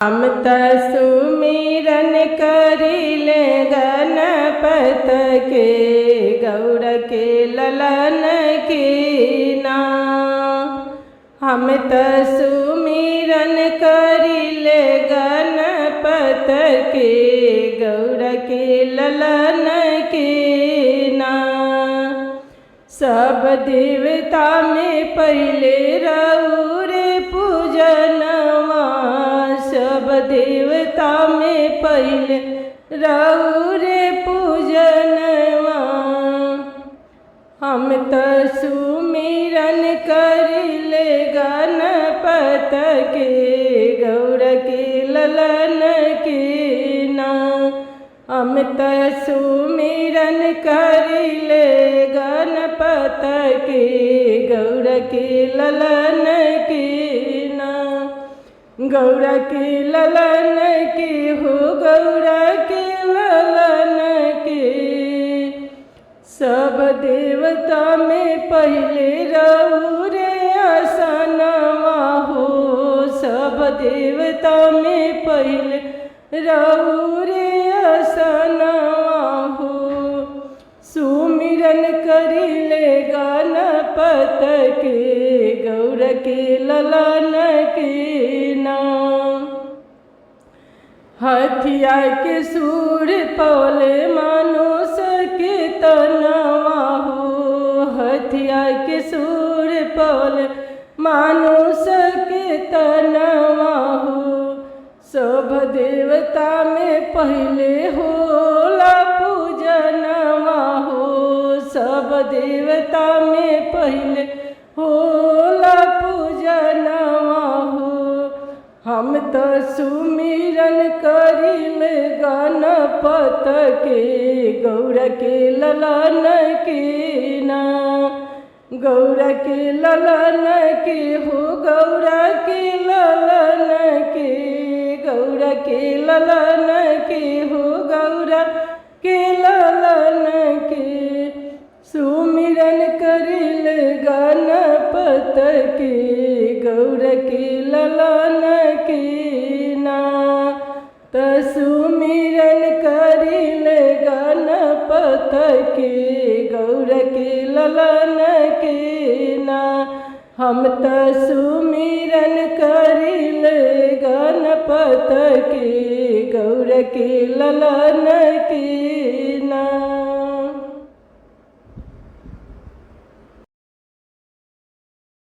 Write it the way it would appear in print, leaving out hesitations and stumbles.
हम त सुमिरन करिले गणपत के गौर के ललन के नाम। हम त सुमिरन करिले गणपत के गौर के ललन के नाम। सब देवता में पहले रउर पूजनवा, सब देवता में पहले रउर पूजनवा। हम त सुमिरन करिले गणपत के गौर के ललन के नाम। हम त सुमिरन करिले गणपत के गौर के ललन के नाम। गौर के ललन के हो गौर के ललन के। सब देवता में पहले रउर आसनवा हो, सब देवता में पहले रउर आसनवा हो। सुमिरन करिले गणपत के गौर के ललन के नाम। हथिया के सूर पौले मानुष के तनवा हो, हथिया के सूर पौले मानुष के तनवा हो। सब देवता में पहले होला पूजनवा हो, सब देवता में पहले होला पूजनवा हो। हम त सुमिरन करिले गणपत के गौर के ललन के नाम। गौर के ललन के हो गौर के ललन के, गौर के ललन के हो गौर के ललन के। सुमिरन करिले गणपत के गौर के ललन के नाम। त सुमिरन करिले गणपत के गौर के ललन के नाम। हम त सुमिरन करिले गणपत के गौर के ललन के नाम।